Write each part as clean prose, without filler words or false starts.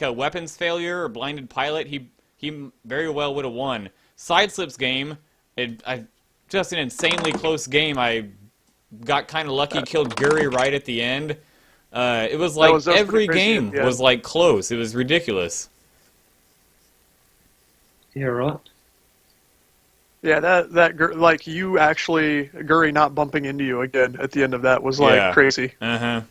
like a weapons failure or blinded pilot, he very well would have won. Sideslips game, just an insanely close game. I got kind of lucky, killed Guri right at the end. It was like that was every pretty crazy, game was like close. It was ridiculous. Yeah, right. Yeah, like you actually Guri not bumping into you again at the end of that was like crazy. Uh-huh.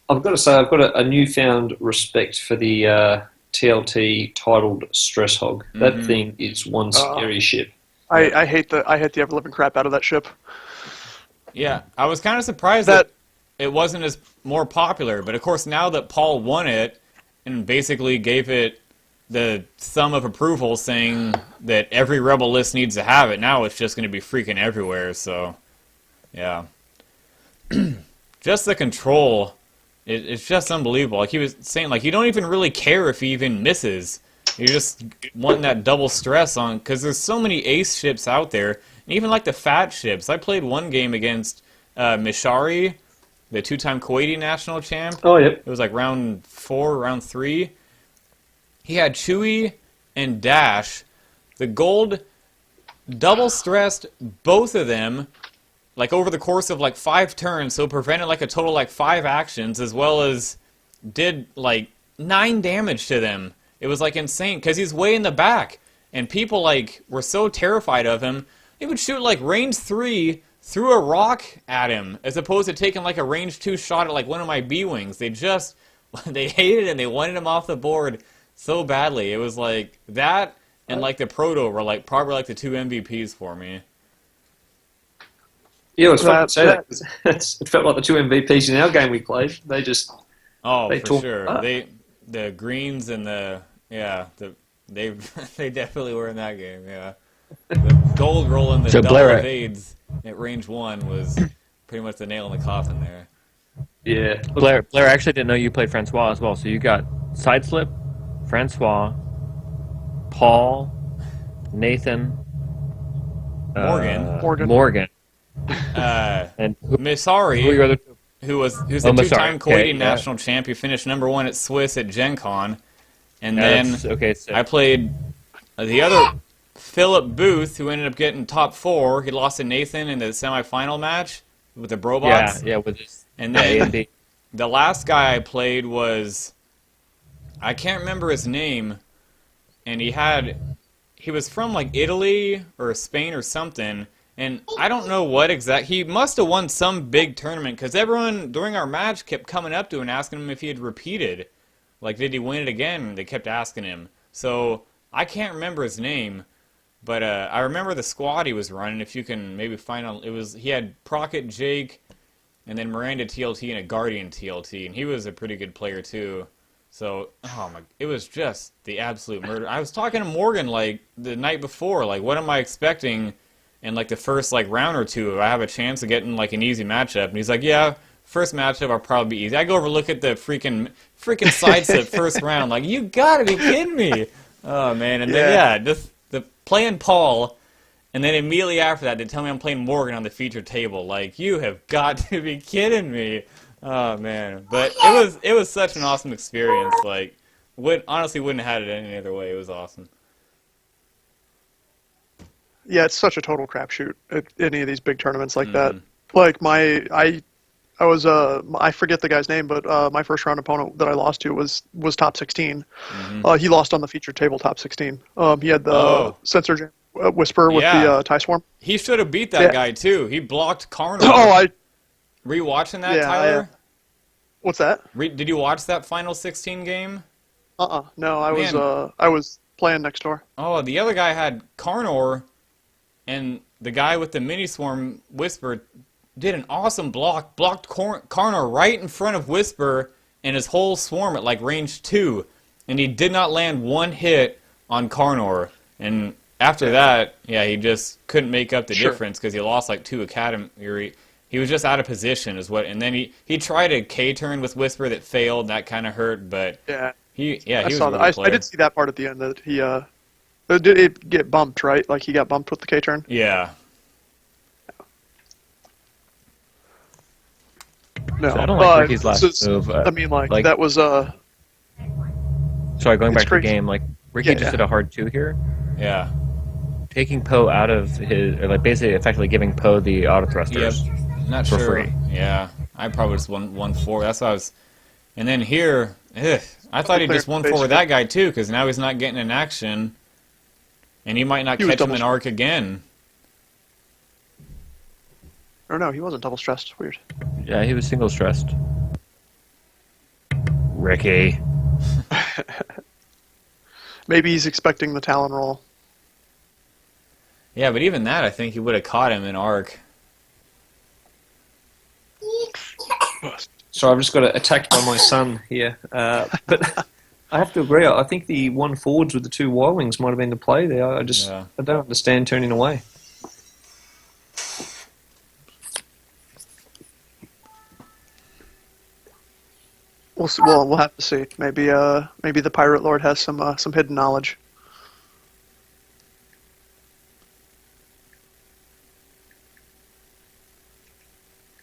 I've got to say, I've got a newfound respect for the TLT titled Stress Hog. That thing is one scary ship. I hate the ever living crap out of that ship. Yeah, I was kind of surprised that it wasn't as more popular, but of course now that Paul won it and basically gave it the thumb of approval saying that every Rebel list needs to have it, now it's just going to be freaking everywhere, so yeah. Just the control, it's just unbelievable. Like he was saying, like you don't even really care if he even misses. You're just wanting that double stress on, because there's so many ace ships out there, and even like the fat ships. I played one game against Mishari, the two-time Kuwaiti national champ. Oh, yep. It was like round 4, round 3. He had Chewie and Dash. The gold double stressed both of them, like over the course of like 5 turns, so prevented like a total like 5 actions, as well as did like 9 damage to them. It was like insane, because he's way in the back, and people like were so terrified of him, they would shoot like range 3 threw a rock at him, as opposed to taking like a range 2 shot at like one of my B-Wings. They hated him, they wanted him off the board so badly. It was like that and like the Proto were like probably like the 2 MVPs for me. Yeah, it was fun to say that. It felt like the 2 MVPs in our game we played. They just... Oh, for sure. The greens and they definitely were in that game, yeah. The gold rolling the double evades at range 1 was pretty much the nail in the coffin there. Yeah. Blair, I actually didn't know you played Francois as well. So you got Sideslip, Francois, Paul, Nathan, Morgan. And Misari, who's a 2-time Kuwaiti national champ. He finished #1 at Swiss at Gen Con. And then I played the other Philip Booth, who ended up getting top 4. He lost to Nathan in the semifinal match with the Brobots. Yeah, with his and then the last guy I played was, I can't remember his name, and he was from like Italy or Spain or something, and I don't know what he must have won some big tournament, because everyone during our match kept coming up to him and asking him if he had repeated. Like, did he win it again? They kept asking him. So, I can't remember his name, but I remember the squad he was running. If you can maybe find out, he had Procket, Jake, and then Miranda TLT and a Guardian TLT, and he was a pretty good player too. So, it was just the absolute murder. I was talking to Morgan like the night before, like, what am I expecting in like the first like round or two? If I have a chance of getting like an easy matchup, and he's like, yeah. First matchup, I'll probably be easy. I go over look at the freaking sidestep first round. Like, you gotta be kidding me. Oh, man. And then, just playing Paul, and then immediately after that, they tell me I'm playing Morgan on the feature table. Like, you have got to be kidding me. Oh, man. But it was such an awesome experience. Like, honestly wouldn't have had it any other way. It was awesome. Yeah, it's such a total crapshoot at any of these big tournaments like that. Like, I forget the guy's name, but my first round opponent that I lost to was top 16. He lost on the featured table top 16. He had the Sensor Jam Whisper with the TIE Swarm. He should have beat that guy too. He blocked Karno. Were you watching that, Tyler? What's that? Did you watch that final 16 game? No, I was playing next door. Oh, the other guy had Karnor, and the guy with the mini swarm Whisper did an awesome blocked Karnor right in front of Whisper and his whole swarm at like range 2, and he did not land one hit on Karnor. And after that, he just couldn't make up the difference because he lost like 2 academy. He was just out of position, and then he tried a K turn with Whisper that failed. That kind of hurt, but he was saw that. I did see that part at the end that he did it get bumped, right? Like he got bumped with the K turn. Yeah. No, So I don't like Ricky's this last is, move. I mean, like, like, that was sorry, going it's back to the crazy. game, like Ricky Yeah, just yeah. did a hard 2 here, Yeah. taking Poe out of his, or like basically effectively giving Poe the auto Yep. thrusters Not for sure. free. Yeah. I probably just won 4. That's what I was. And then here, I thought he Clear just won base 4 with hit. that guy too, because now he's not getting an action, and he might not He was catch him double in arc again. Or no, he wasn't double stressed. Weird. Yeah, he was single stressed. Ricky. Maybe he's expecting the Talon roll. Yeah, but even that, I think he would have caught him in arc. So I've just got attacked by my son here. But I have to agree. I think the 1 forwards with the 2 Y-wings might have been the play there. I don't understand turning away. We'll see, we'll have to see. Maybe maybe the Pirate Lord has some hidden knowledge.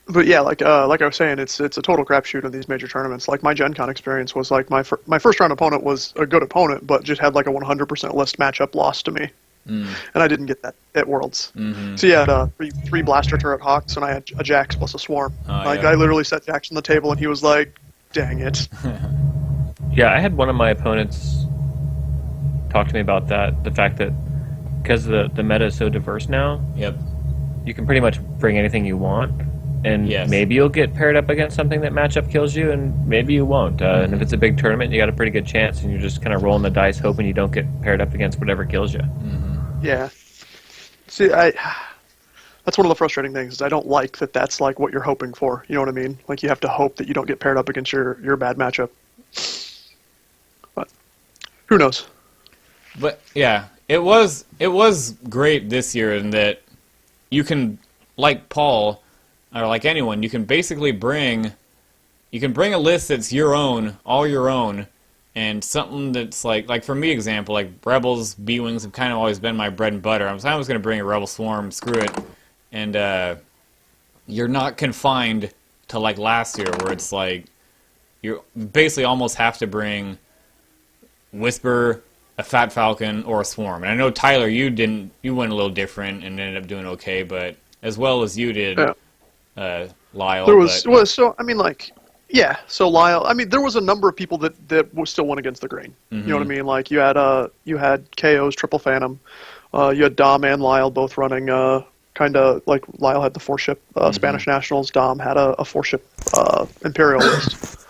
But yeah, like I was saying, it's a total crapshoot in these major tournaments. Like my Gen Con experience was like my first round opponent was a good opponent, but just had like a 100% list matchup lost to me, and I didn't get that at Worlds. Mm-hmm. So you had three blaster turret hawks, and I had a Jax plus a swarm. I literally set Jax on the table, and he was like, "Dang it." Yeah, I had one of my opponents talk to me about that. The fact that because the meta is so diverse now, Yep. you can pretty much bring anything you want, and maybe you'll get paired up against something that matchup kills you, and maybe you won't. And if it's a big tournament, you got a pretty good chance, and you're just kind of rolling the dice, hoping you don't get paired up against whatever kills you. Mm-hmm. Yeah. See, that's one of the frustrating things is I don't like that. That's like what you're hoping for. You know what I mean? Like you have to hope that you don't get paired up against your bad matchup. But who knows? But yeah, it was great this year in that you can, like Paul, or like anyone, you can basically bring a list that's your own, all your own, and something that's like for me, example, like Rebels, B-Wings have kind of always been my bread and butter. I was going to bring a Rebel Swarm, screw it, and you're not confined to like last year where it's like you basically almost have to bring Whisper, a Fat Falcon, or a Swarm. And I know Tyler, you went a little different and ended up doing okay, but as well as you did, Lyle. There was so I mean like. Yeah, so Lyle, I mean, there was a number of people that still went against the grain. Mm-hmm. You know what I mean? Like you had KO's Triple Phantom, you had Dom and Lyle both running kind of like Lyle had the 4-ship Spanish Nationals, Dom had a 4-ship Imperial list.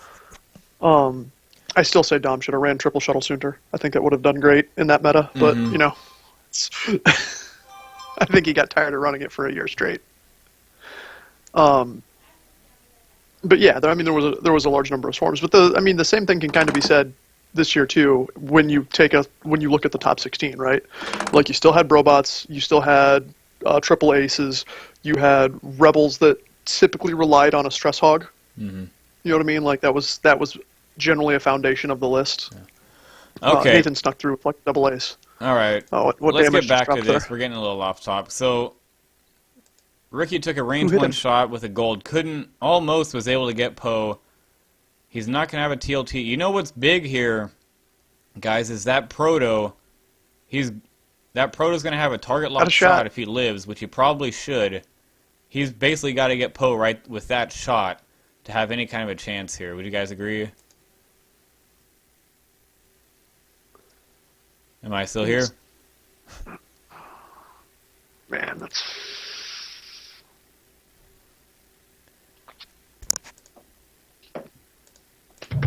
I still say Dom should have ran Triple Shuttle sooner. I think that would have done great in that meta, but you know, I think he got tired of running it for a year straight. But yeah, I mean, there was a large number of swarms. But the same thing can kind of be said this year too. When you look at the top 16, right? Like you still had Brobots, you still had triple aces, you had rebels that typically relied on a stress hog. Mm-hmm. You know what I mean? Like that was generally a foundation of the list. Yeah. Okay. Nathan snuck through with like double ace. All right. What Let's damage get back just to dropped this. there? We're getting a little off topic. So Ricky took a range 1 shot with a gold. Almost was able to get Poe. He's not going to have a TLT. You know what's big here, guys, is that Proto. That Proto's going to have a target lock shot if he lives, which he probably should. He's basically got to get Poe right with that shot to have any kind of a chance here. Would you guys agree? Am I still here? Man, that's...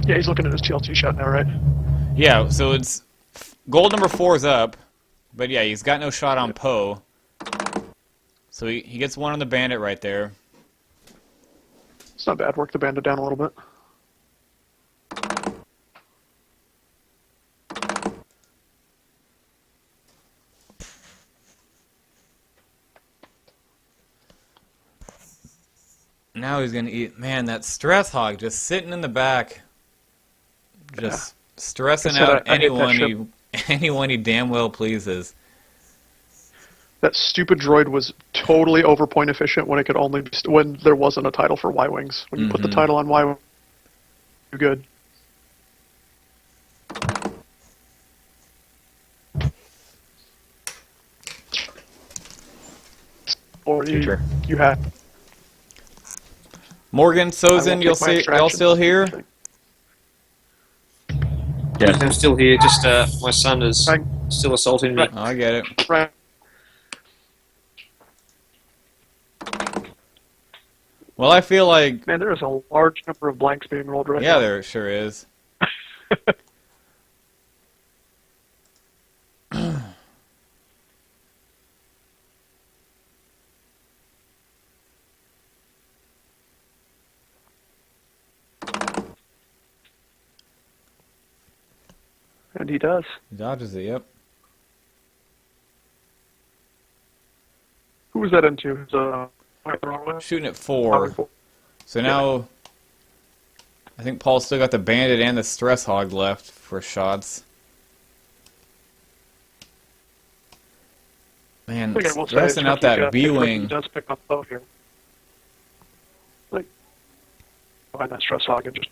Yeah, he's looking at his TLT shot now, right? Yeah, so it's gold number 4 is up, but yeah, he's got no shot on Poe. So he gets 1 on the bandit right there. It's not bad. Work the bandit down a little bit. Now he's gonna eat. Man, that stress hog just sitting in the back, just stressing out anyone he damn well pleases. That stupid droid was totally overpoint efficient when it could only be when there wasn't a title for Y-wings. When you put the title on Y-wing, you're good. Or you had Morgan, Sozin, y'all still here? Yeah, I'm still here. Just my son is still assaulting me. Oh, I get it. Right. Well, I feel like... Man, there is a large number of blanks being rolled right now. Yeah, there sure is. And he does. He dodges it, yep. Who was that into? Shooting at 4. So now, I think Paul's still got the Bandit and the Stress Hog left for shots. Man, stressing out that B-Wing. Does pick up both here. Like, behind that Stress Hog and just...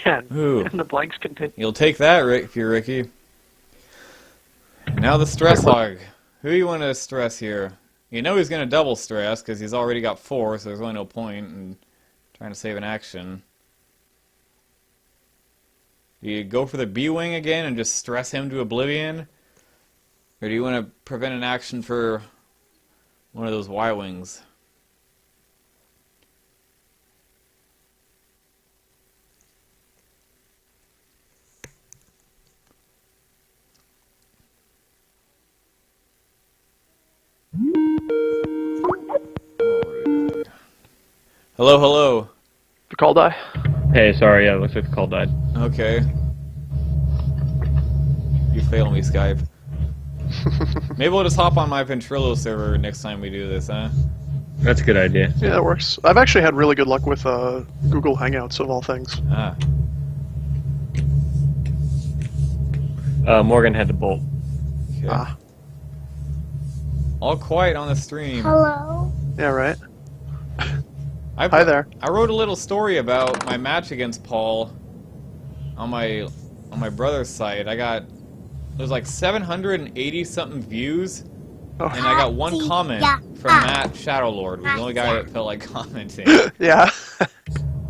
Man, ooh. And the blanks continue. You'll take that, Rick, if you're Ricky. Now the Stress Hog. Who do you want to stress here? You know he's going to double stress because he's already got 4, so there's really no point in trying to save an action. Do you go for the B-Wing again and just stress him to oblivion? Or do you want to prevent an action for one of those Y-Wings? Hello, hello. The call die? Hey, sorry, yeah, it looks like the call died. Okay. You failed me, Skype. Maybe we'll just hop on my Ventrilo server next time we do this, huh? That's a good idea. Yeah, that works. I've actually had really good luck with Google Hangouts, of all things. Ah. Morgan had to bolt. Okay. Ah. All quiet on the stream. Hello? Yeah, right. Hi there. I wrote a little story about my match against Paul on my brother's site. It was like 780 something views, Oh. and I got one comment from Matt Shadowlord, was the only guy that felt like commenting. Yeah.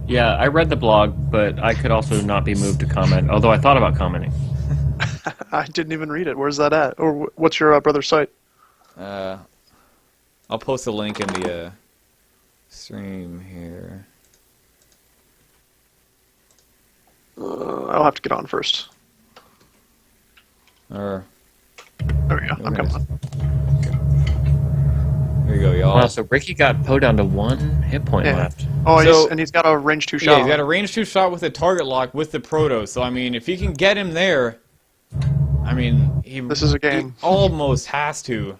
Yeah, I read the blog, but I could also not be moved to comment, although I thought about commenting. I didn't even read it. Where's that at? Or what's your brother's site? I'll post a link in the stream here. I'll have to get on first. Or There we go. I'm coming on. here you go, y'all. Wow, so Ricky got Poe down to 1 hit point Yeah. left. Oh, So- and he's got a range 2 shot. Yeah, he's got a range 2 shot with a target lock with the Proto. So I mean, if he can get him there, I mean, This is a game. He almost has to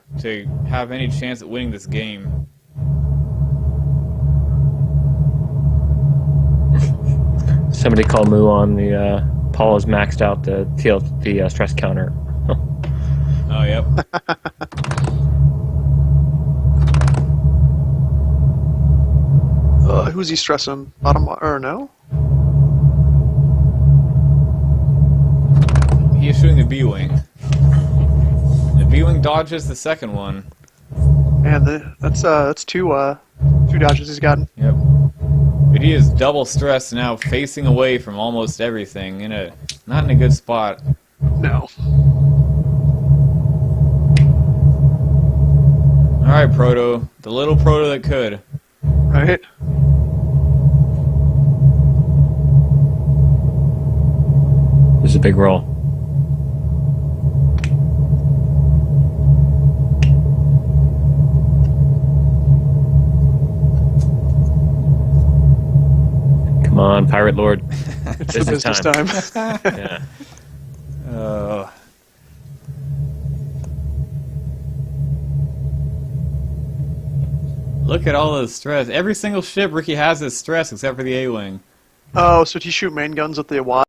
have any chance at winning this game. Somebody call Moo on the Paul has maxed out the stress counter. Oh, yep. Who's he stressing? Bottom or no? He is shooting the B-Wing. The B-Wing dodges the second one. Man, that's two dodges he's gotten. Yep. But he is double stressed now, facing away from almost everything. Not in a good spot. No. Alright, Proto. The little Proto that could. Right? This is a big roll. Come on, Pirate Lord. It's the business time. Yeah. Look Look at all those stress. Every single ship Ricky has is stress except for the A-Wing. Oh, so do you shoot main guns at the Y